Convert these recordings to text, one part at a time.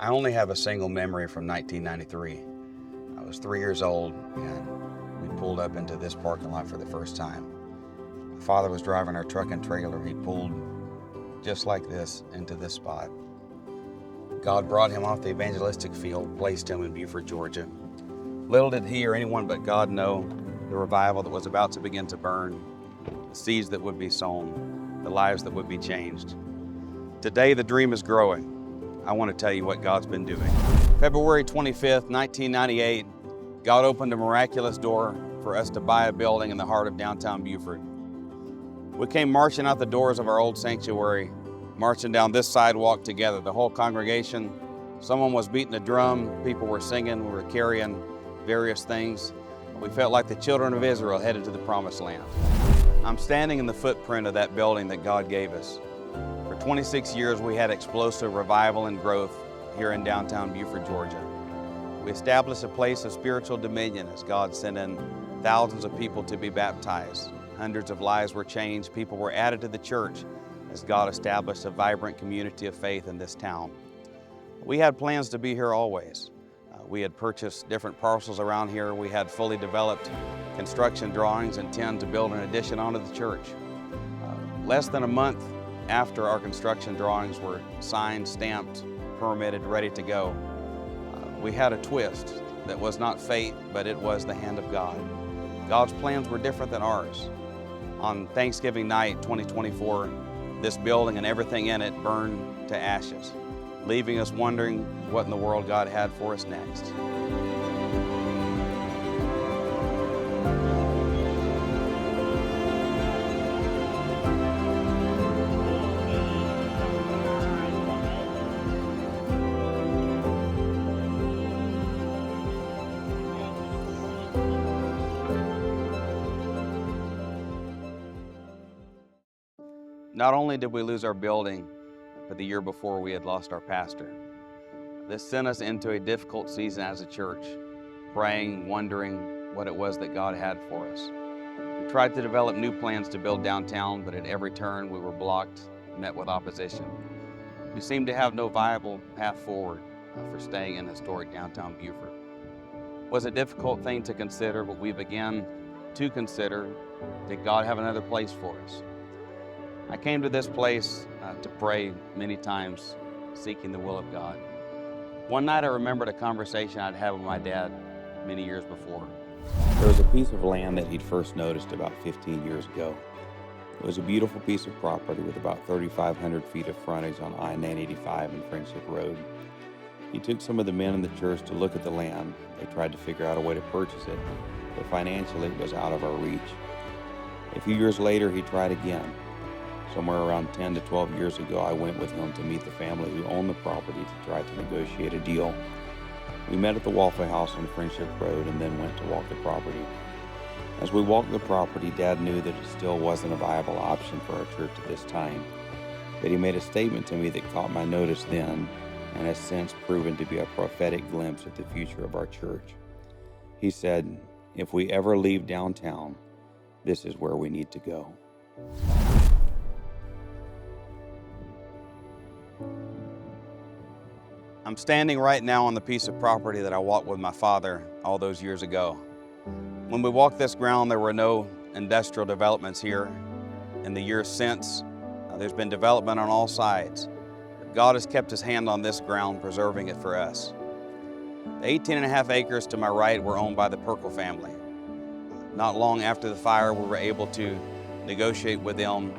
I only have a single memory from 1993. I was 3 years old and we pulled up into this parking lot for the first time. My father was driving our truck and trailer. He pulled just like this into this spot. God brought him off the evangelistic field, placed him in Buford, Georgia. Little did he or anyone but God know the revival that was about to begin to burn, the seeds that would be sown, the lives that would be changed. Today, the dream is growing. I want to tell you what God's been doing. February 25th, 1998, God opened a miraculous door for us to buy a building in the heart of downtown Buford. We came marching out the doors of our old sanctuary, marching down this sidewalk together, the whole congregation. Someone was beating a drum, people were singing, we were carrying various things. We felt like the children of Israel headed to the promised land. I'm standing in the footprint of that building that God gave us. For 26 years, we had explosive revival and growth here in downtown Buford, Georgia. We established a place of spiritual dominion as God sent in thousands of people to be baptized. Hundreds of lives were changed. People were added to the church as God established a vibrant community of faith in this town. We had plans to be here always. We had purchased different parcels around here. We had fully developed construction drawings and intend to build an addition onto the church. Less than a month after our construction drawings were signed, stamped, permitted, ready to go, we had a twist that was not fate, but it was the hand of God. God's plans were different than ours. On Thanksgiving night, 2024, this building and everything in it burned to ashes, leaving us wondering what in the world God had for us next. Not only did we lose our building, but the year before we had lost our pastor. This sent us into a difficult season as a church, praying, wondering what it was that God had for us. We tried to develop new plans to build downtown, but at every turn we were blocked, met with opposition. We seemed to have no viable path forward for staying in historic downtown Buford. It was a difficult thing to consider, but we began to consider, did God have another place for us? I came to this place to pray many times, seeking the will of God. One night I remembered a conversation I'd had with my dad many years before. There was a piece of land that he'd first noticed about 15 years ago. It was a beautiful piece of property with about 3,500 feet of frontage on I-985 and Friendship Road. He took some of the men in the church to look at the land. They tried to figure out a way to purchase it, but financially it was out of our reach. A few years later, he tried again. Somewhere around 10 to 12 years ago, I went with him to meet the family who owned the property to try to negotiate a deal. We met at the Waffle House on Friendship Road and then went to walk the property. As we walked the property, Dad knew that it still wasn't a viable option for our church at this time. But he made a statement to me that caught my notice then and has since proven to be a prophetic glimpse at the future of our church. He said, "If we ever leave downtown, this is where we need to go." I'm standing right now on the piece of property that I walked with my father all those years ago. When we walked this ground, there were no industrial developments here. In the years since, there's been development on all sides. God has kept his hand on this ground, preserving it for us. The 18.5 acres to my right were owned by the Perkle family. Not long after the fire, we were able to negotiate with them.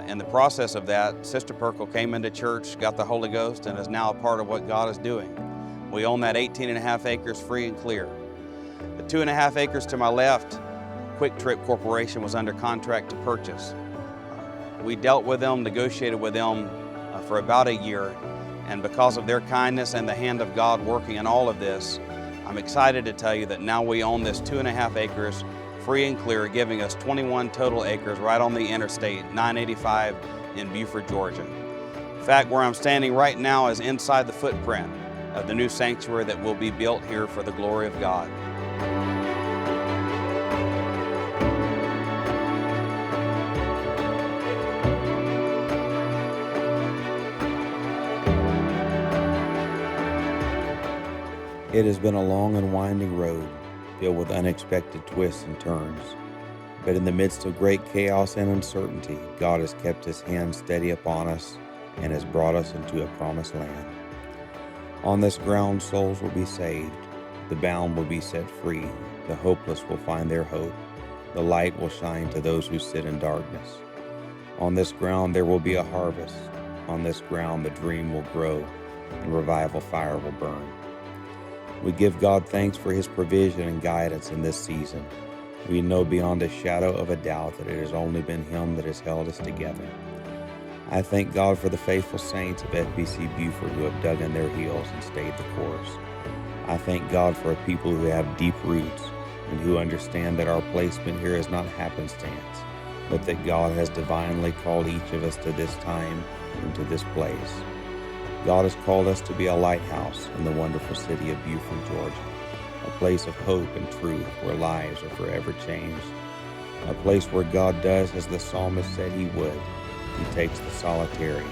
In the process of that, Sister Perkle came into church, got the Holy Ghost, and is now a part of what God is doing. We own that 18.5 acres free and clear. The 2.5 acres to my left, Quick Trip Corporation was under contract to purchase. We dealt with them, negotiated with them for about a year, and because of their kindness and the hand of God working in all of this, I'm excited to tell you that now we own this 2.5 acres free and clear, giving us 21 total acres right on the interstate, 985 in Buford, Georgia. In fact, where I'm standing right now is inside the footprint of the new sanctuary that will be built here for the glory of God. It has been a long and winding road, filled with unexpected twists and turns. But in the midst of great chaos and uncertainty, God has kept his hand steady upon us and has brought us into a promised land. On this ground, souls will be saved. The bound will be set free. The hopeless will find their hope. The light will shine to those who sit in darkness. On this ground, there will be a harvest. On this ground, the dream will grow and revival fire will burn. We give God thanks for his provision and guidance in this season. We know beyond a shadow of a doubt that it has only been him that has held us together. I thank God for the faithful saints of FPC Buford who have dug in their heels and stayed the course. I thank God for a people who have deep roots and who understand that our placement here is not happenstance, but that God has divinely called each of us to this time and to this place. God has called us to be a lighthouse in the wonderful city of Buford, Georgia, a place of hope and truth where lives are forever changed, a place where God does as the psalmist said he would. He takes the solitary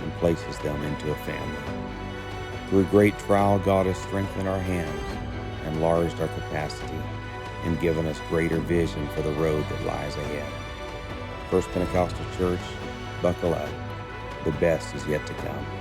and places them into a family. Through great trial, God has strengthened our hands, enlarged our capacity, and given us greater vision for the road that lies ahead. First Pentecostal Church, buckle up. The best is yet to come.